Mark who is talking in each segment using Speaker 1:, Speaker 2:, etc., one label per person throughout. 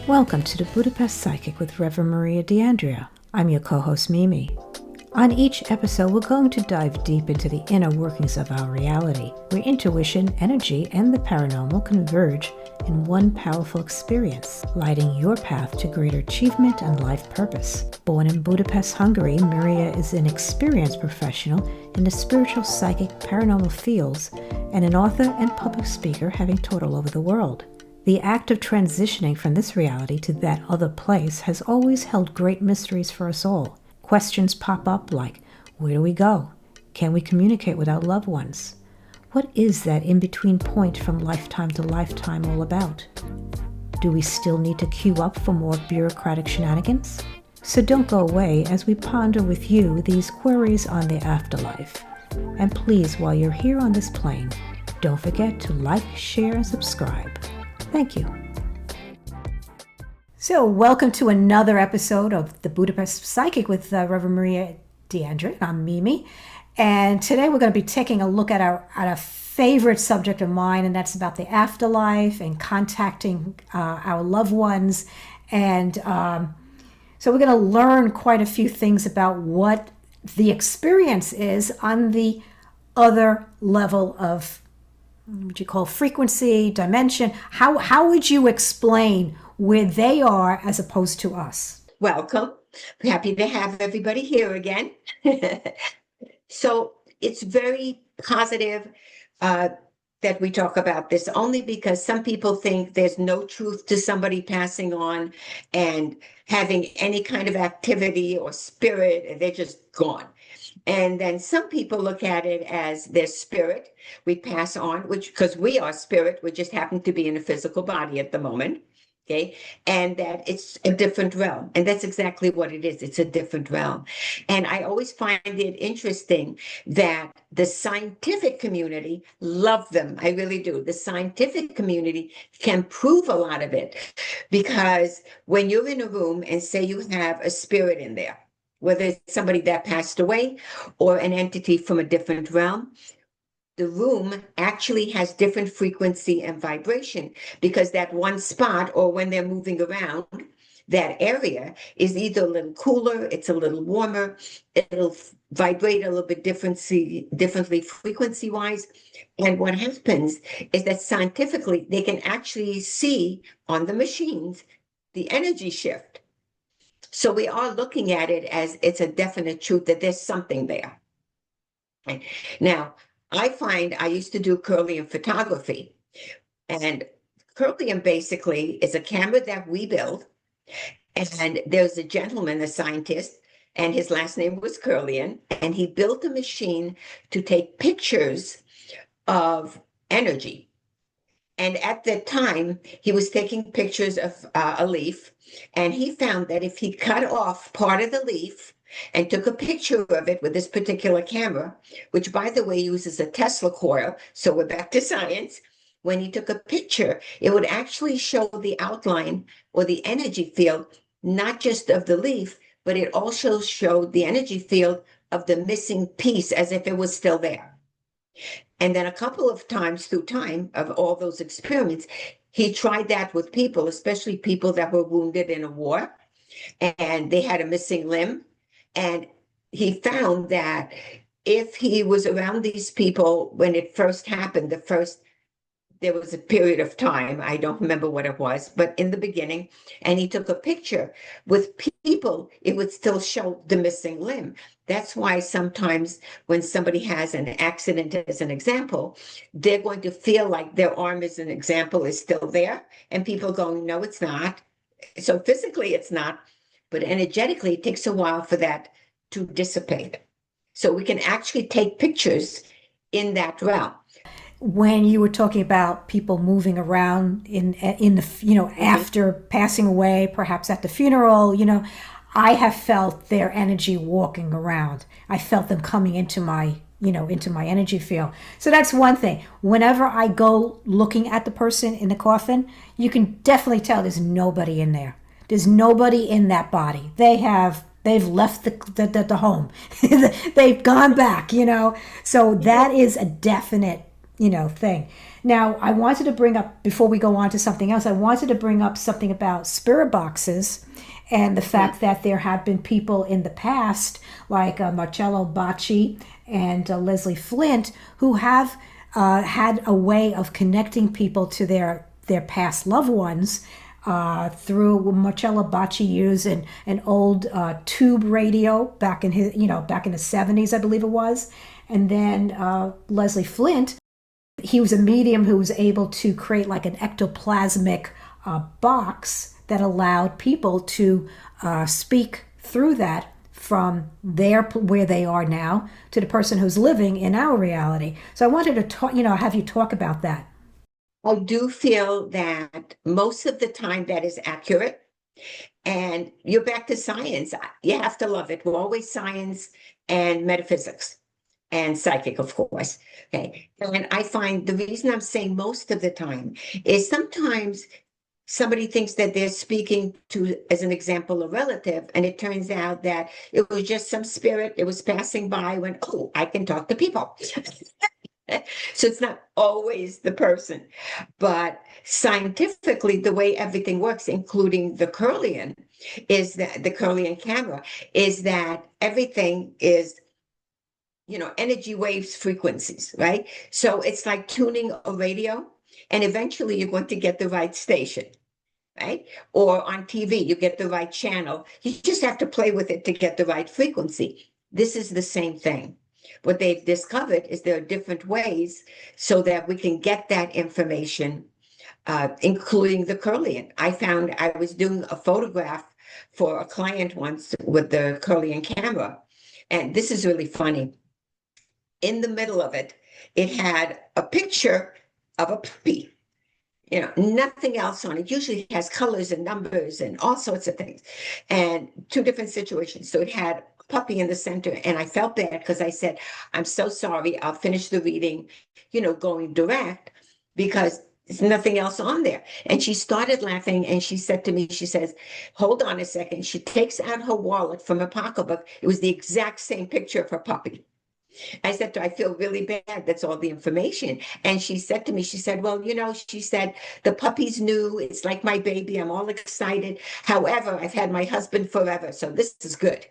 Speaker 1: Welcome to the Budapest Psychic with Reverend Maria DeAndrea. I'm your co-host Mimi. On each episode, we're going to dive deep into the inner workings of our reality, where intuition, energy, and the paranormal converge in one powerful experience, lighting your path to greater achievement and life purpose. Born in Budapest, Hungary, Maria is an experienced professional in the spiritual, psychic, paranormal fields, and an author and public speaker having taught all over the world. The act of transitioning from this reality to that other place has always held great mysteries for us all. Questions pop up like, where do we go? Can we communicate with our loved ones? What is that in-between point from lifetime to lifetime all about? Do we still need to queue up for more bureaucratic shenanigans? So don't go away as we ponder with you these queries on the afterlife. And please, while you're here on this plane, don't forget to like, share, and subscribe. Thank you. So, welcome to another episode of the Budapest Psychic with Reverend Maria DeAndrea. I'm Mimi, and today we're going to be taking a look at a favorite subject of mine, and that's about the afterlife and contacting our loved ones. And so we're going to learn quite a few things about what the experience is on the other level of what you call frequency, dimension. How would you explain where they are as opposed to us?
Speaker 2: Welcome. Happy to have everybody here again. So it's very positive that we talk about this, only because some people think there's no truth to somebody passing on and having any kind of activity or spirit, and they're just gone. And then some people look at it as their spirit. We pass on, which because we are spirit, we just happen to be in a physical body at the moment. Okay. And that it's a different realm. And that's exactly what it is. It's a different realm. And I always find it interesting that the scientific community love them. I really do. The scientific community can prove a lot of it, because when you're in a room and say you have a spirit in there, whether it's somebody that passed away or an entity from a different realm, the room actually has different frequency and vibration, because that one spot, or when they're moving around, that area is either a little cooler, it's a little warmer, it'll vibrate a little bit differently frequency-wise. And what happens is that scientifically, they can actually see on the machines the energy shift. So we are looking at it as it's a definite truth that there's something there. Right? Now, I find I used to do Kirlian photography, and Kirlian basically is a camera that we build. And there's a gentleman, a scientist, and his last name was Kirlian, and he built a machine to take pictures of energy. And at that time, he was taking pictures of a leaf, and he found that if he cut off part of the leaf and took a picture of it with this particular camera, which, by the way, uses a Tesla coil, so we're back to science. When he took a picture, it would actually show the outline or the energy field, not just of the leaf, but it also showed the energy field of the missing piece as if it was still there. And then a couple of times through time of all those experiments, he tried that with people, especially people that were wounded in a war and they had a missing limb. And he found that if he was around these people when it first happened, there was a period of time, I don't remember what it was, but in the beginning, and he took a picture with people, it would still show the missing limb. That's why sometimes when somebody has an accident, as an example, they're going to feel like their arm, as an example, is still there, and people going, no, it's not. So physically it's not, but energetically it takes a while for that to dissipate. So we can actually take pictures in that realm.
Speaker 1: When you were talking about people moving around in the after passing away, perhaps at the funeral, I have felt their energy walking around. I felt them coming into my energy field. So that's one thing. Whenever I go looking at the person in the coffin, you can definitely tell there's nobody in there. There's nobody in that body. They've left the home. They've gone back, So that is a definite thing. Now, I wanted to bring up, before we go on to something else, I wanted to bring up something about spirit boxes and the fact that there have been people in the past, like Marcello Bacci and Leslie Flint, who have had a way of connecting people to their past loved ones through Marcello Bacci used an old tube radio back in back in the 70s, I believe it was. And then Leslie Flint, he was a medium who was able to create like an ectoplasmic box that allowed people to speak through that from where they are now to the person who's living in our reality. So I wanted to talk, have you talk about that.
Speaker 2: I do feel that most of the time that is accurate. And you're back to science. You have to love it. We're always science and metaphysics. And psychic, of course. Okay. And I find the reason I'm saying most of the time is sometimes somebody thinks that they're speaking to, as an example, a relative, and it turns out that it was just some spirit, it was passing by, went, oh, I can talk to people. So it's not always the person. But scientifically, the way everything works, including the Kirlian, is that the Kirlian camera, is that everything is energy waves, frequencies, right? So it's like tuning a radio, and eventually you're going to get the right station, right? Or on TV, you get the right channel. You just have to play with it to get the right frequency. This is the same thing. What they've discovered is there are different ways so that we can get that information, including the Kirlian. I was doing a photograph for a client once with the Kirlian camera, and this is really funny. In the middle of it, it had a picture of a puppy, nothing else on it. Usually it has colors and numbers and all sorts of things, and two different situations. So it had a puppy in the center, and I felt bad because I said, I'm so sorry, I'll finish the reading, going direct, because there's nothing else on there. And she started laughing, and she said to me, she says, hold on a second. She takes out her wallet from her pocketbook. It was the exact same picture of her puppy. I said to her, I feel really bad. That's all the information. And she said to me, she said, well, she said, the puppy's new. It's like my baby. I'm all excited. However, I've had my husband forever. So this is good.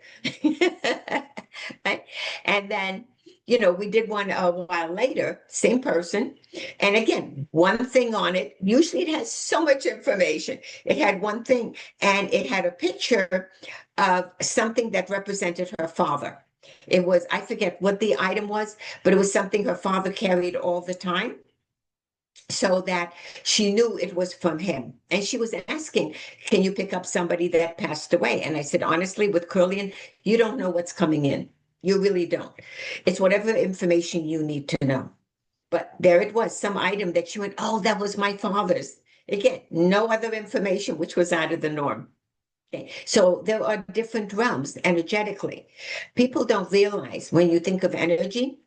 Speaker 2: Right? And then, we did one a while later, same person. And again, one thing on it. Usually it has so much information. It had one thing, and it had a picture of something that represented her father. It was, I forget what the item was, but it was something her father carried all the time, so that she knew it was from him. And she was asking, can you pick up somebody that passed away? And I said, honestly, with Kirlian, you don't know what's coming in. You really don't. It's whatever information you need to know. But there it was, some item that she went, oh, that was my father's. Again, no other information, which was out of the norm. Okay. So there are different realms energetically. People don't realize when you think of energy,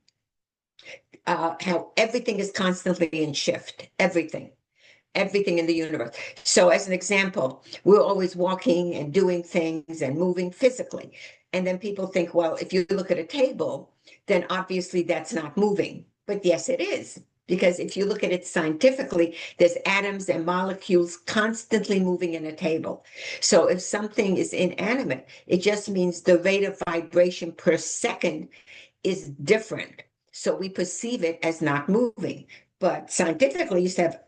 Speaker 2: how everything is constantly in shift, everything in the universe. So as an example, we're always walking and doing things and moving physically. And then people think, well, if you look at a table, then obviously that's not moving. But yes, it is. Because if you look at it scientifically, there's atoms and molecules constantly moving in a table. So if something is inanimate, it just means the rate of vibration per second is different. So we perceive it as not moving. But scientifically, you have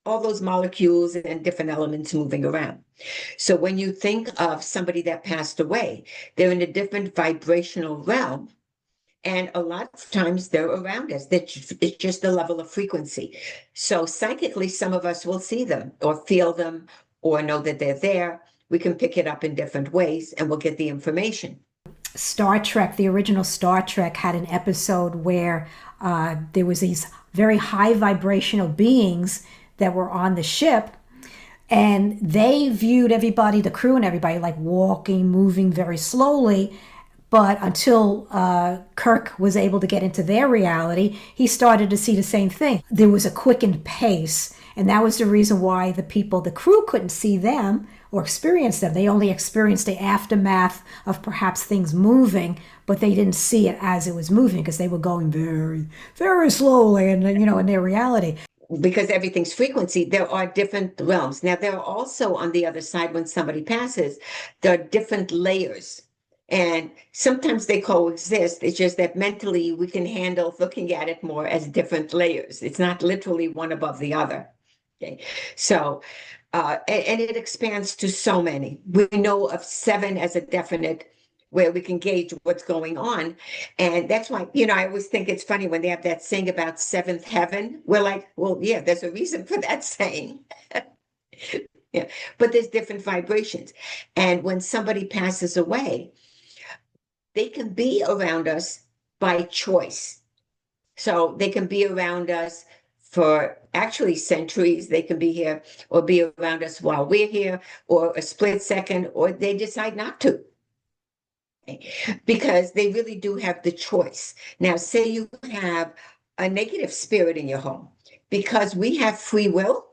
Speaker 2: all those molecules and different elements moving around. So when you think of somebody that passed away, they're in a different vibrational realm. And a lot of times they're around us. It's just the level of frequency. So psychically, some of us will see them or feel them or know that they're there. We can pick it up in different ways, and we'll get the information.
Speaker 1: Star Trek, the original Star Trek, had an episode where there was these very high vibrational beings that were on the ship, and they viewed everybody, the crew and everybody, like walking, moving very slowly. But until Kirk was able to get into their reality, he started to see the same thing. There was a quickened pace, And that was the reason why the crew couldn't see them or experience them. They only experienced the aftermath of perhaps things moving, but they didn't see it as it was moving because they were going very, very slowly and, in their reality.
Speaker 2: Because everything's frequency, there are different realms. Now, there are also on the other side, when somebody passes, there are different layers. And sometimes they coexist. It's just that mentally we can handle looking at it more as different layers. It's not literally one above the other. Okay. So, and it expands to so many. We know of 7 as a definite where we can gauge what's going on. And that's why, I always think it's funny when they have that saying about 7th heaven. We're like, well, yeah, there's a reason for that saying. Yeah, but there's different vibrations. And when somebody passes away, they can be around us by choice. So they can be around us for actually centuries. They can be here or be around us while we're here, or a split second, or they decide not to. Because they really do have the choice. Now, say you have a negative spirit in your home, because we have free will,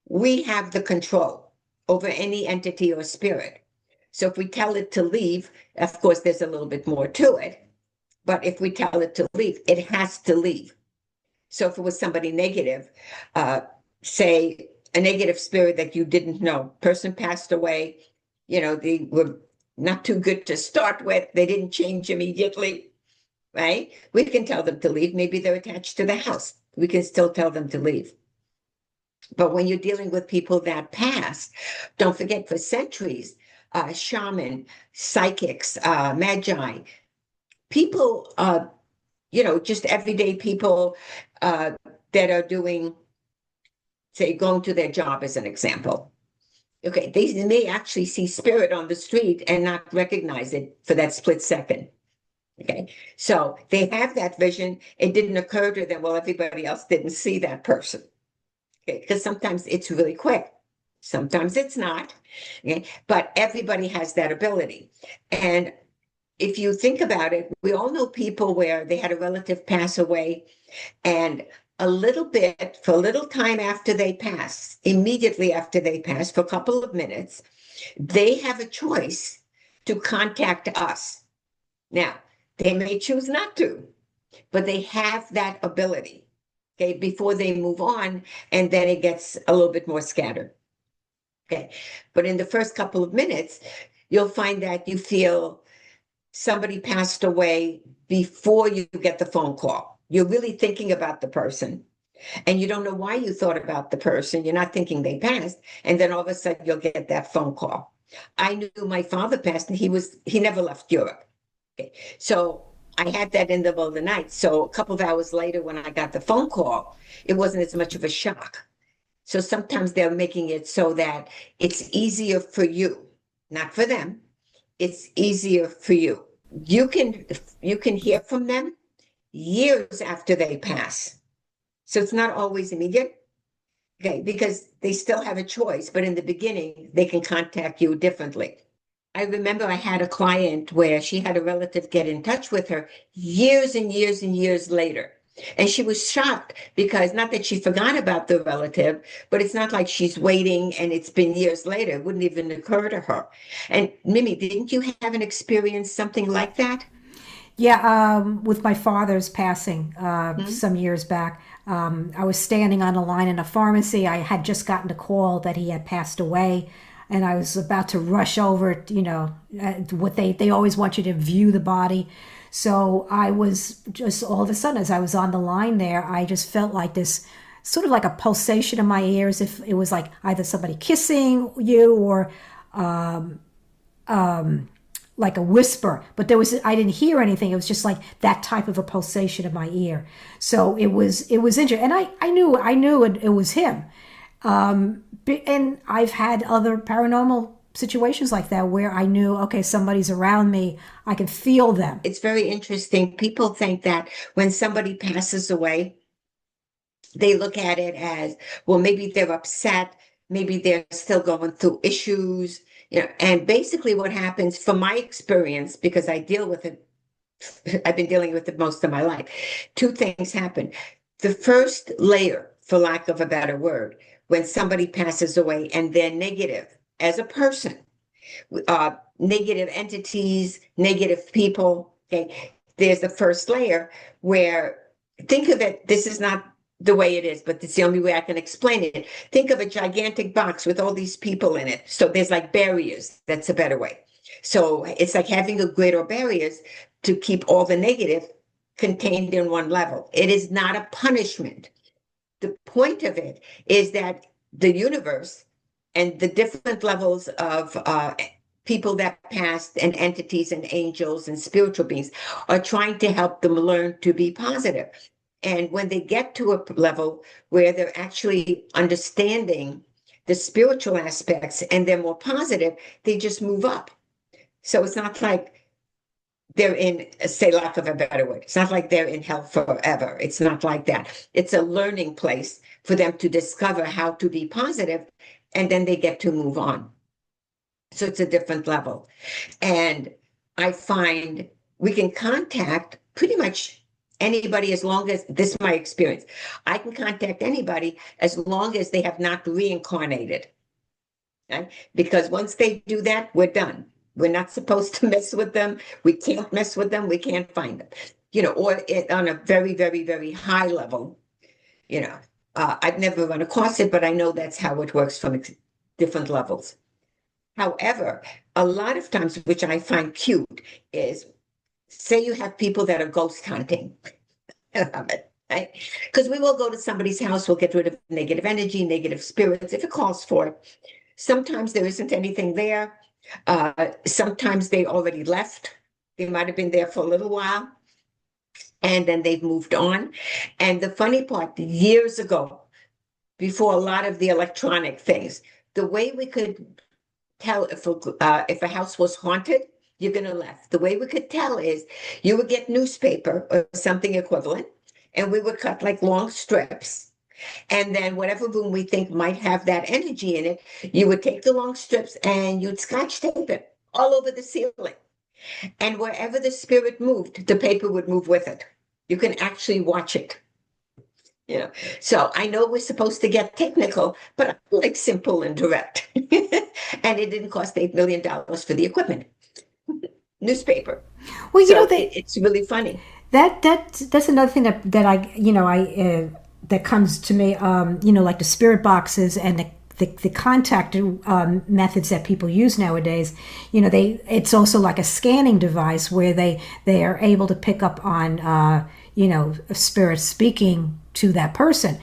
Speaker 2: we have the control over any entity or spirit. So if we tell it to leave, of course, there's a little bit more to it. But if we tell it to leave, it has to leave. So if it was somebody negative, say a negative spirit that you didn't know, person passed away, they were not too good to start with, they didn't change immediately, right? We can tell them to leave. Maybe they're attached to the house. We can still tell them to leave. But when you're dealing with people that passed, don't forget, for centuries, shaman, psychics, magi, people, just everyday people that are doing, say, going to their job as an example. Okay, they may actually see spirit on the street and not recognize it for that split second. Okay, so they have that vision. It didn't occur to them, well, everybody else didn't see that person. Okay, because sometimes it's really quick. Sometimes it's not. Okay, but everybody has that ability. And if you think about it, we all know people where they had a relative pass away, and a little bit, for a little time after they pass, immediately after they pass, for a couple of minutes, they have a choice to contact us. Now, they may choose not to, but they have that ability, okay, before they move on, and then it gets a little bit more scattered. Okay, but in the first couple of minutes, you'll find that you feel somebody passed away before you get the phone call. You're really thinking about the person, and you don't know why you thought about the person. You're not thinking they passed, and then all of a sudden you'll get that phone call. I knew my father passed, and he never left Europe. Okay. So I had that in the middle of the night. So a couple of hours later, when I got the phone call, it wasn't as much of a shock. So sometimes they're making it so that it's easier for you, not for them. It's easier for you. You can hear from them years after they pass. So it's not always immediate, okay, because they still have a choice, but in the beginning, they can contact you differently. I remember I had a client where she had a relative get in touch with her years and years and years later. And she was shocked because, not that she forgot about the relative, but it's not like she's waiting and it's been years later. It wouldn't even occur to her. And Mimi, didn't you have an experience something like that?
Speaker 1: Yeah, with my father's passing
Speaker 2: Mhm.
Speaker 1: some years back, I was standing on a line in a pharmacy. I had just gotten a call that he had passed away, and I was about to rush over. What they always want you to view the body. So I was just, all of a sudden, as I was on the line there, I just felt like this sort of like a pulsation in my ears. If it was like either somebody kissing you or like a whisper, but I didn't hear anything. It was just like that type of a pulsation in my ear. So it was interesting, and I knew it was him. And I've had other paranormal situations like that where I knew, okay, somebody's around me. I can feel them.
Speaker 2: It's very interesting. People think that when somebody passes away, they look at it as, well, maybe they're upset, maybe they're still going through issues, and basically what happens, from my experience, because I deal with it, I've been dealing with it most of my life, two things happen. The first layer for lack of a better word, when somebody passes away and they're negative as a person, negative entities, negative people. Okay, there's the first layer where, think of it, this is not the way it is, but it's the only way I can explain it. Think of a gigantic box with all these people in it. So there's like barriers. That's a better way. So it's like having a grid or barriers to keep all the negative contained in one level. It is not a punishment. The point of it is that the universe and the different levels of people that passed and entities and angels and spiritual beings are trying to help them learn to be positive. And when they get to a level where they're actually understanding the spiritual aspects and they're more positive, they just move up. So it's not like they're in, say, lack of a better word, it's not like they're in hell forever. It's not like that. It's a learning place for them to discover how to be positive, and then they get to move on. So it's a different level. And I find we can contact pretty much anybody, as long as, this is my experience, I can contact anybody as long as they have not reincarnated. Okay? Because once they do that, we're done. We're not supposed to mess with them. We can't mess with them. We can't find them, or on a very, very, very high level. I've never run across it, but I know that's how it works from different levels. However, a lot of times, which I find cute, is, say you have people that are ghost hunting. Right? Because we will go to somebody's house, we'll get rid of negative energy, negative spirits, if it calls for it. Sometimes there isn't anything there. Sometimes they already left. They might have been there for a little while, and then they've moved on. And the funny part, years ago, before a lot of the electronic things, the way we could tell if a house was haunted, you're going to left. The way we could tell is you would get newspaper or something equivalent, and we would cut like long strips. And then whatever room we think might have that energy in it, you would take the long strips and you'd scotch tape it all over the ceiling. And wherever the spirit moved, the paper would move with it. You can actually watch it. So I know we're supposed to get technical, but I like simple and direct. And it didn't cost $8 million for the equipment. Newspaper.
Speaker 1: Well,
Speaker 2: so it's really funny.
Speaker 1: That's another thing that I that comes to me. Like the spirit boxes and the contact methods that people use nowadays. It's also like a scanning device where they are able to pick up on a spirit speaking to that person.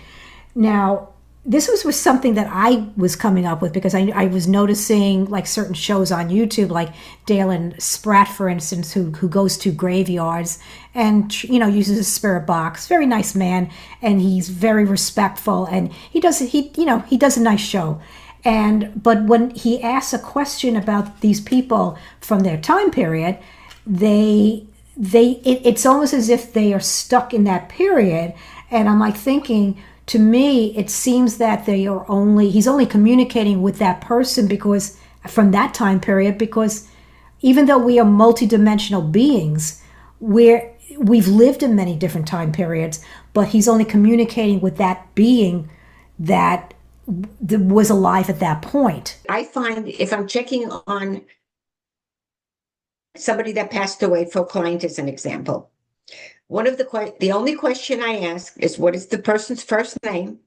Speaker 1: Now, this was something that I was coming up with because I was noticing like certain shows on YouTube, like Dalen Spratt, for instance, who goes to graveyards and uses a spirit box. Very nice man, and he's very respectful, and he does a nice show. But when he asks a question about these people from their time period, it's almost as if they are stuck in that period. And I'm like thinking, to me, it seems that he's only communicating with that person because from that time period, because even though we are multidimensional beings, we've lived in many different time periods, but he's only communicating with that being that was alive at that point.
Speaker 2: I find if I'm checking on somebody that passed away, for a client as an example, the only question I ask is, what is the person's first name?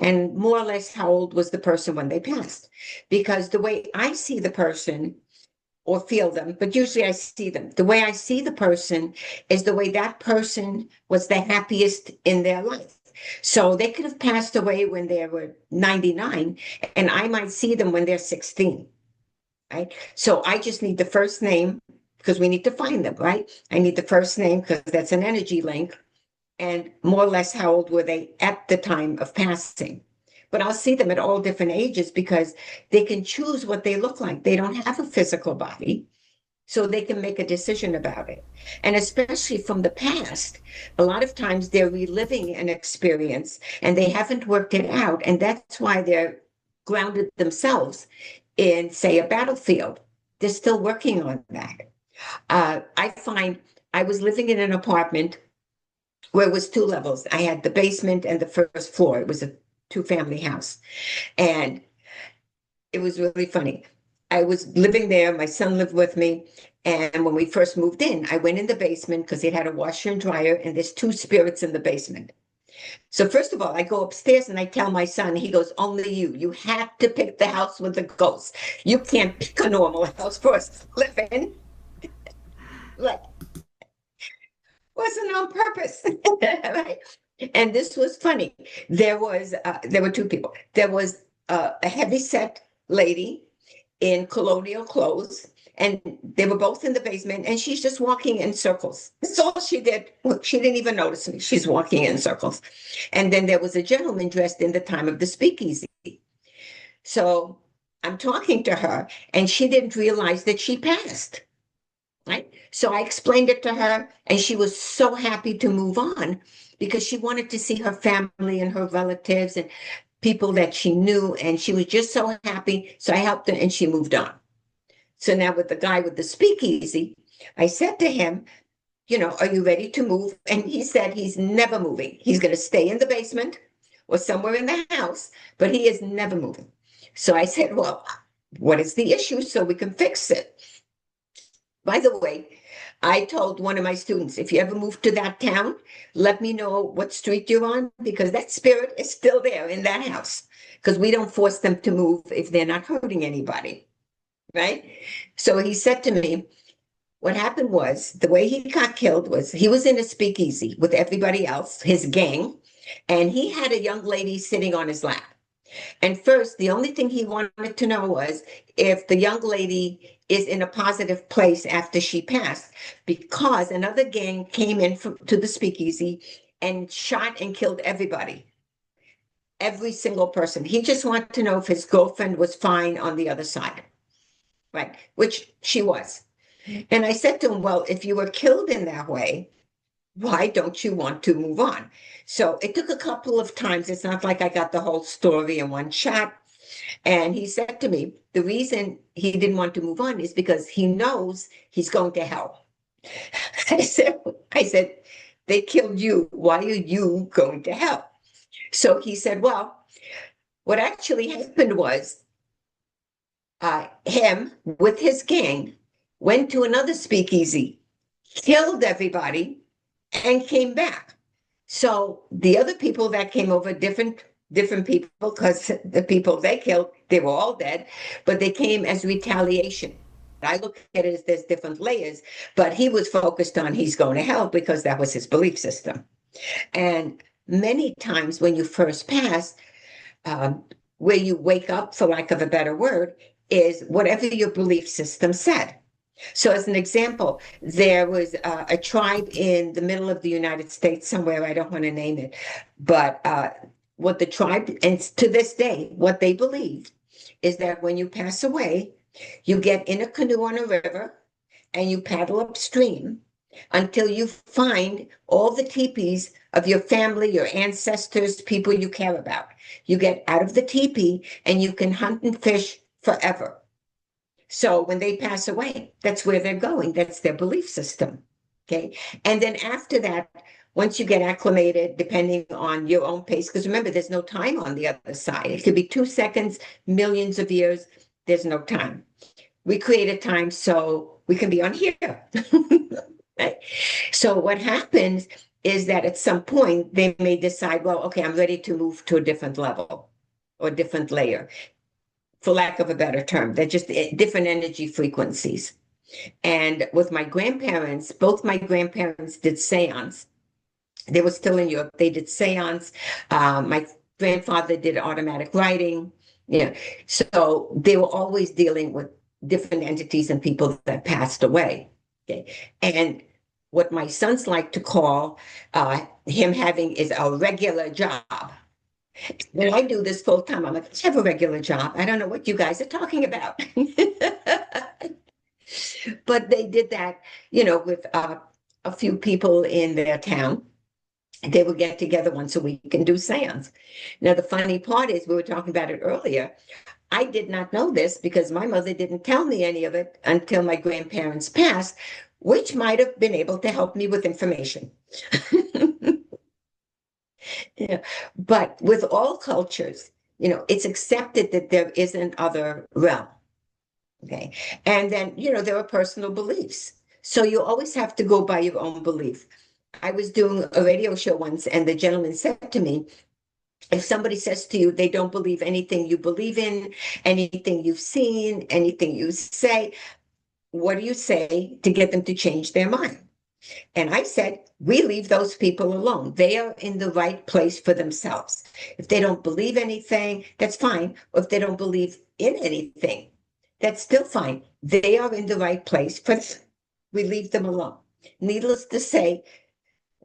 Speaker 2: And more or less, how old was the person when they passed? Because the way I see the person or feel them, but usually I see them, the way I see the person is the way that person was the happiest in their life. So they could have passed away when they were 99, and I might see them when they're 16, right? So I just need the first name, because we need to find them, right? I need the first name because that's an energy link, and more or less how old were they at the time of passing. But I'll see them at all different ages because they can choose what they look like. They don't have a physical body, so they can make a decision about it. And especially from the past, a lot of times they're reliving an experience and they haven't worked it out. And that's why they're grounded themselves in, say, a battlefield. They're still working on that. I find I was living in an apartment where it was two levels. I had the basement and the first floor. It was a two-family house. And it was really funny. I was living there, my son lived with me. And when we first moved in, I went in the basement because it had a washer and dryer, and there's two spirits in the basement. So first of all, I go upstairs and I tell my son, he goes, only you. You have to pick the house with the ghosts. You can't pick a normal house for us to live in. Like, wasn't on purpose. Right? And this was funny. There were two people. There was a heavy set lady in colonial clothes, and they were both in the basement, and she's just walking in circles. That's all she did. Look, she didn't even notice me. She's walking in circles. And then there was a gentleman dressed in the time of the speakeasy. So I'm talking to her, and she didn't realize that she passed. Right? So I explained it to her, and she was so happy to move on because she wanted to see her family and her relatives and people that she knew, and she was just so happy. So I helped her, and she moved on. So now with the guy with the speakeasy, I said to him, are you ready to move? And he said he's never moving. He's going to stay in the basement or somewhere in the house, but he is never moving. So I said, well, what is the issue so we can fix it? By the way, I told one of my students, if you ever move to that town, let me know what street you're on, because that spirit is still there in that house, because we don't force them to move if they're not hurting anybody. Right? So he said to me, what happened was the way he got killed was he was in a speakeasy with everybody else, his gang, and he had a young lady sitting on his lap. And first, the only thing he wanted to know was if the young lady is in a positive place after she passed, because another gang came in to the speakeasy and shot and killed everybody. Every single person. He just wanted to know if his girlfriend was fine on the other side. Right, which she was. And I said to him, well, if you were killed in that way, why don't you want to move on? So it took a couple of times. It's not like I got the whole story in one shot. And he said to me, the reason he didn't want to move on is because he knows he's going to hell. I said, they killed you. Why are you going to hell? So he said, well, what actually happened was him with his gang went to another speakeasy, killed everybody, and came back. So the other people that came over, different people, because the people they killed, they were all dead, but they came as retaliation. I look at it as there's different layers, but he was focused on he's going to hell because that was his belief system. And many times when you first pass, where you wake up, for lack of a better word, is whatever your belief system said. So as an example, there was a tribe in the middle of the United States somewhere, I don't want to name it, but what the tribe, and to this day, what they believe is that when you pass away, you get in a canoe on a river and you paddle upstream until you find all the teepees of your family, your ancestors, people you care about. You get out of the teepee and you can hunt and fish forever. So when they pass away, that's where they're going. That's their belief system. Okay. And then after that, once you get acclimated, depending on your own pace, because remember, there's no time on the other side. It could be 2 seconds, millions of years. There's no time. We created time so we can be on here. Right? So what happens is that at some point they may decide, well, okay, I'm ready to move to a different level or different layer, for lack of a better term. They're just different energy frequencies. And with my grandparents, both my grandparents did seance. They were still in Europe. They did seance. My grandfather did automatic writing. So they were always dealing with different entities and people that passed away. Okay. And what my sons like to call him having is a regular job. When I do this full time, I'm like, I have a regular job. I don't know what you guys are talking about. But they did that, with a few people in their town. They would get together once a week and do seance. Now, the funny part is, we were talking about it earlier. I did not know this because my mother didn't tell me any of it until my grandparents passed, which might have been able to help me with information. Yeah. But with all cultures, it's accepted that there is an other realm. Okay. And then, there are personal beliefs. So you always have to go by your own belief. I was doing a radio show once, and the gentleman said to me, if somebody says to you they don't believe anything you believe in, anything you've seen, anything you say, what do you say to get them to change their mind? And I said, we leave those people alone. They are in the right place for themselves. If they don't believe anything, that's fine. Or if they don't believe in anything, that's still fine. They are in the right place for we leave them alone. Needless to say,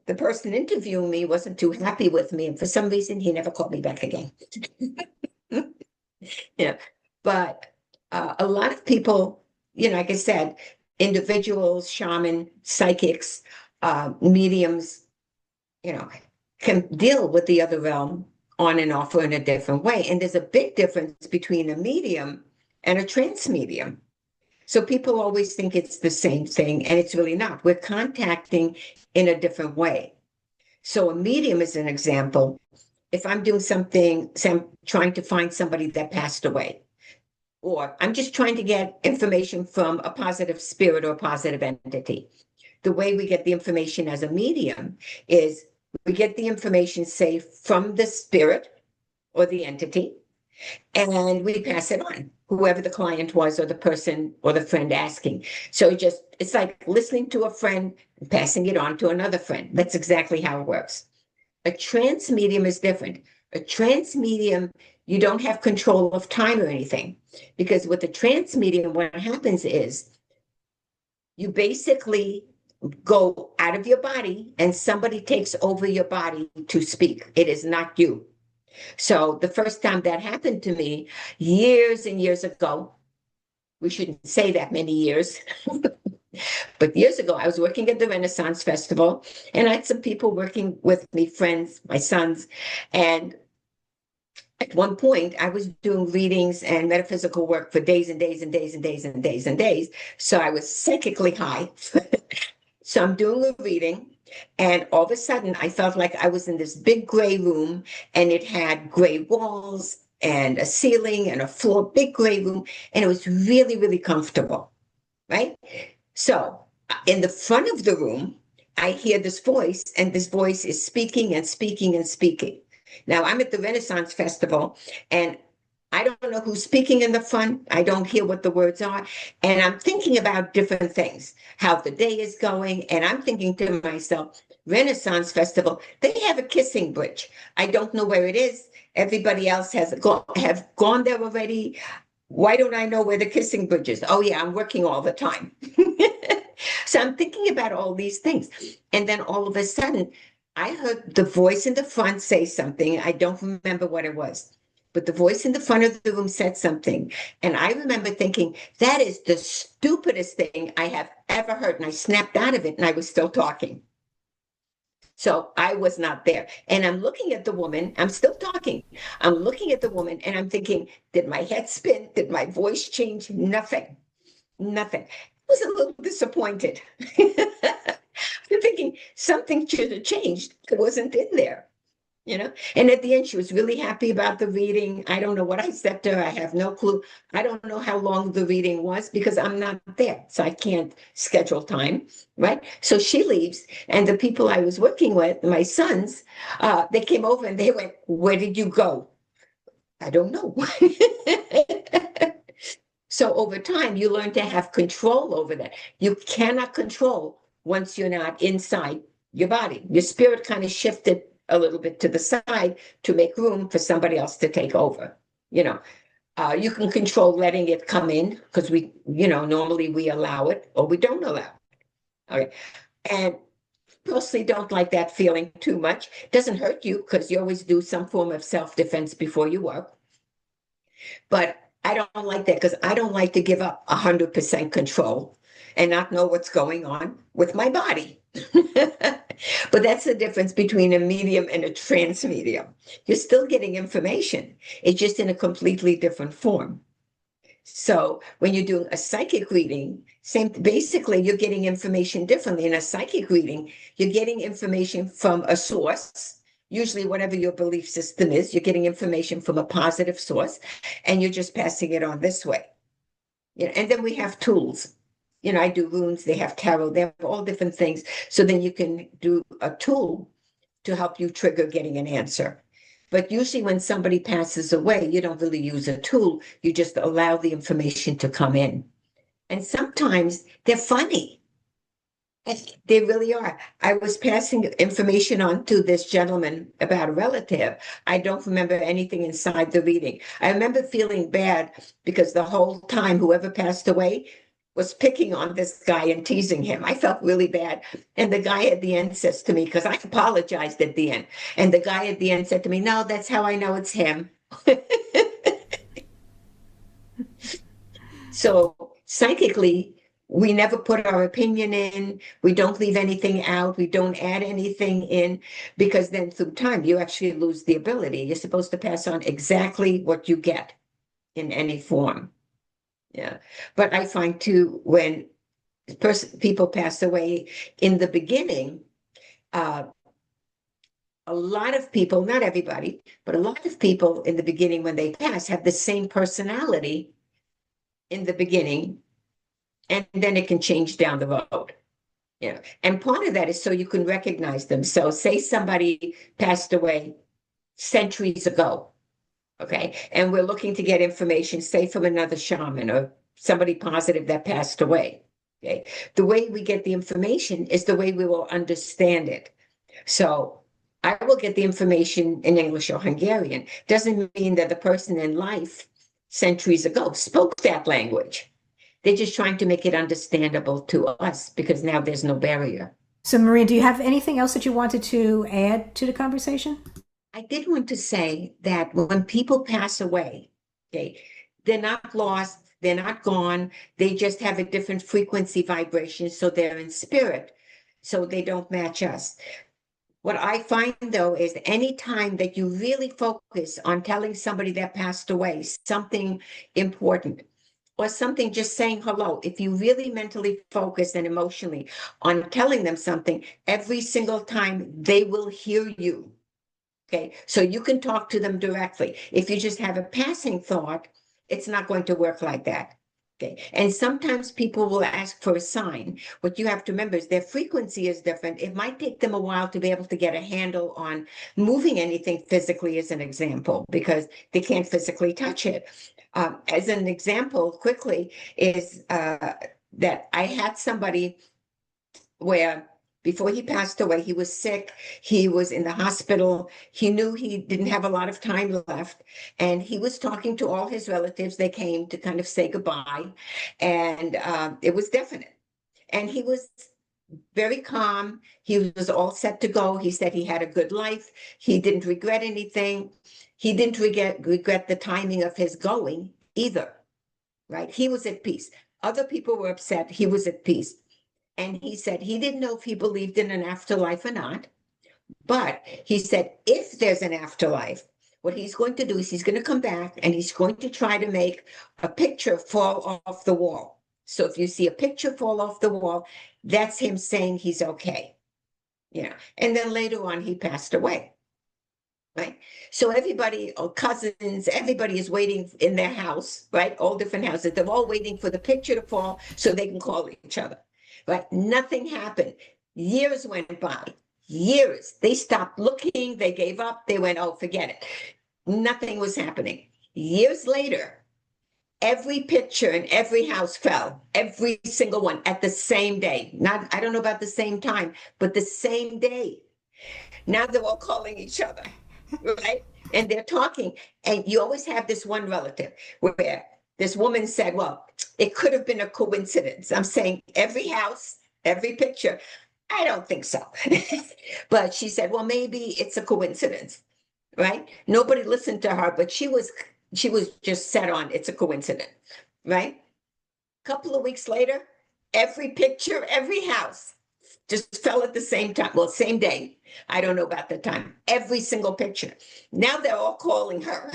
Speaker 2: the person interviewing me wasn't too happy with me, and for some reason he never called me back again. Yeah. But a lot of people, like I said, individuals, shaman, psychics, mediums, you know, can deal with the other realm on and off or in a different way. And there's a big difference between a medium and a trance medium. So people always think it's the same thing, and it's really not. We're contacting in a different way. So a medium is an example. If I'm doing something, say I'm trying to find somebody that passed away, or I'm just trying to get information from a positive spirit or a positive entity. The way we get the information as a medium is we get the information, say, from the spirit or the entity, and we pass it on, whoever the client was or the person or the friend asking. So it's like listening to a friend and passing it on to another friend. That's exactly how it works. A trance medium is different. A trance medium, you don't have control of time or anything, because with a trance medium, what happens is you basically go out of your body and somebody takes over your body to speak. It is not you. So the first time that happened to me years and years ago, we shouldn't say that many years, but years ago, I was working at the Renaissance Festival, and I had some people working with me, friends, my sons. And at one point, I was doing readings and metaphysical work for days and days and days and days and days and days. So I was psychically high. So I'm doing a reading, and all of a sudden, I felt like I was in this big gray room, and it had gray walls and a ceiling and a floor, big gray room, and it was really, really comfortable, right? So in the front of the room, I hear this voice, and this voice is speaking and speaking and speaking. Now I'm at the Renaissance Festival, and I don't know who's speaking in the front. I don't hear what the words are. And I'm thinking about different things, how the day is going. And I'm thinking to myself, Renaissance Festival, they have a kissing bridge. I don't know where it is. Everybody else have gone there already. Why don't I know where the kissing bridge is? Oh, yeah, I'm working all the time. So I'm thinking about all these things. And then all of a sudden, I heard the voice in the front say something. I don't remember what it was, but the voice in the front of the room said something. And I remember thinking, that is the stupidest thing I have ever heard. And I snapped out of it, and I was still talking. So I was not there. And I'm looking at the woman, I'm still talking. I'm looking at the woman, and I'm thinking, did my head spin? Did my voice change? Nothing. Nothing. I was a little disappointed. I'm thinking something should have changed. It wasn't in there, And at the end, she was really happy about the reading. I don't know what I said to her. I have no clue. I don't know how long the reading was because I'm not there. So I can't schedule time, right? So she leaves. And the people I was working with, my sons, they came over and they went, "Where did you go?" I don't know. So over time, you learn to have control over that. You cannot control once you're not inside your body. Your spirit kind of shifted a little bit to the side to make room for somebody else to take over. You can control letting it come in because normally we allow it or we don't allow it. Okay. And mostly don't like that feeling too much. It doesn't hurt you because you always do some form of self-defense before you work. But I don't like that because I don't like to give up 100% control and not know what's going on with my body. But that's the difference between a medium and a trance medium. You're still getting information. It's just in a completely different form. So when you're doing a psychic reading, basically you're getting information differently. In a psychic reading, you're getting information from a source, Usually, whatever your belief system is, you're getting information from a positive source, and you're just passing it on this way. And then we have tools. I do runes, they have tarot, they have all different things. So then you can do a tool to help you trigger getting an answer. But usually when somebody passes away, you don't really use a tool. You just allow the information to come in. And sometimes they're funny. They really are. I was passing information on to this gentleman about a relative. I don't remember anything inside the reading. I remember feeling bad because the whole time whoever passed away was picking on this guy and teasing him. I felt really bad. And the guy at the end says to me, because I apologized at the end, and the guy at the end said to me, "No, that's how I know it's him." So psychically, we never put our opinion in. We don't leave anything out. We don't add anything in, because then through time, you actually lose the ability. You're supposed to pass on exactly what you get in any form. Yeah. But I find too, when people pass away in the beginning, a lot of people, not everybody, but a lot of people in the beginning when they pass have the same personality in the beginning, and then it can change down the road. And part of that is so you can recognize them. So say somebody passed away centuries ago, okay, and we're looking to get information, say from another shaman or somebody positive that passed away. Okay, the way we get the information is the way we will understand it. So I will get the information in English or Hungarian. Doesn't mean that the person in life centuries ago spoke that language. They're just trying to make it understandable to us because now there's no barrier.
Speaker 1: So, Maria, do you have anything else that you wanted to add to the conversation?
Speaker 2: I did want to say that when people pass away, okay, they're not lost, they're not gone, they just have a different frequency vibration, so they're in spirit, so they don't match us. What I find, though, is any time that you really focus on telling somebody that passed away something important, or something just saying hello, if you really mentally focus and emotionally on telling them something, every single time they will hear you. Okay, so you can talk to them directly. If you just have a passing thought, it's not going to work like that. Okay, and sometimes people will ask for a sign. What you have to remember is their frequency is different. It might take them a while to be able to get a handle on moving anything physically, as an example, because they can't physically touch it. As an example, quickly, is that I had somebody where before he passed away, he was sick. He was in the hospital. He knew he didn't have a lot of time left. And he was talking to all his relatives. They came to kind of say goodbye. And it was definite. And he was very calm. He was all set to go. He said he had a good life. He didn't regret anything. He didn't regret the timing of his going either, right? He was at peace. Other people were upset. He was at peace. And he said he didn't know if he believed in an afterlife or not. But he said, if there's an afterlife, what he's going to do is he's going to come back and he's going to try to make a picture fall off the wall. So if you see a picture fall off the wall, that's him saying he's okay. And then later on, he passed away. Right. So everybody, or cousins, everybody is waiting in their house, right? All different houses. They're all waiting for the picture to fall so they can call each other. But nothing happened. Years went by. Years. They stopped looking. They gave up. They went, oh, forget it. Nothing was happening. Years later, every picture in every house fell. Every single one at the same day. Not, I don't know about the same time, but the same day. Now they're all calling each other, right? And they're talking. And you always have this one relative where this woman said, well, it could have been a coincidence. I'm saying every house, every picture. I don't think so. But she said, well, maybe it's a coincidence, right? Nobody listened to her, but she was just set on it's a coincidence, right? A couple of weeks later, every picture, every house just fell at the same time. Well, same day. I don't know about the time. Every single picture. Now they're all calling her.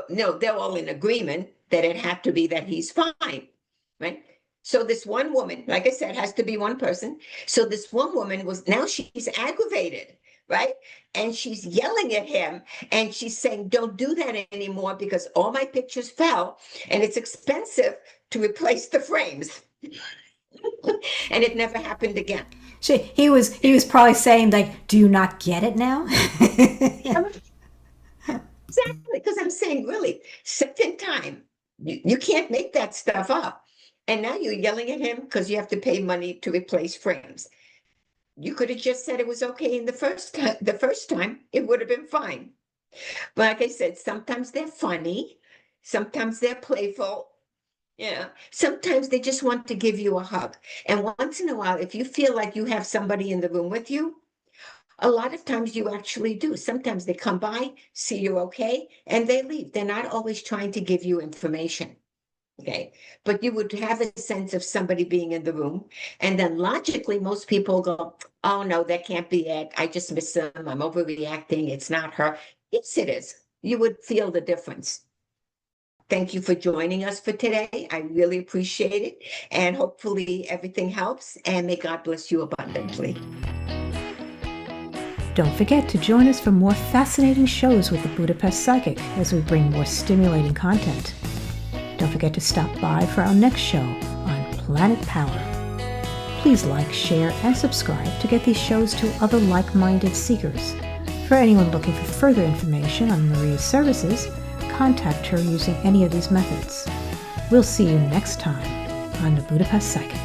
Speaker 2: Now they're all in agreement that it had to be that he's fine, right? So this one woman, like I said, has to be one person. So this one woman now she's aggravated, right? And she's yelling at him and she's saying, don't do that anymore because all my pictures fell and it's expensive to replace the frames. And it never happened again.
Speaker 1: He was probably saying, like, do you not get it now?
Speaker 2: Exactly, because I'm saying, really, second time, you can't make that stuff up. And now you're yelling at him because you have to pay money to replace frames. You could have just said it was okay in the first time, it would have been fine. But like I said, sometimes they're funny, sometimes they're playful. Yeah, sometimes they just want to give you a hug. And once in a while, if you feel like you have somebody in the room with you, a lot of times you actually do. Sometimes they come by, see you're okay, and they leave. They're not always trying to give you information. Okay, but you would have a sense of somebody being in the room. And then logically, most people go, oh no, that can't be it. I just miss them. I'm overreacting. It's not her. Yes, it is. You would feel the difference. Thank you for joining us for today. I really appreciate it. And hopefully everything helps. And may God bless you abundantly.
Speaker 1: Don't forget to join us for more fascinating shows with the Budapest Psychic as we bring more stimulating content. Don't forget to stop by for our next show on Planet Power. Please like, share, and subscribe to get these shows to other like-minded seekers. For anyone looking for further information on Maria's services, contact her using any of these methods. We'll see you next time on the Budapest Psychic.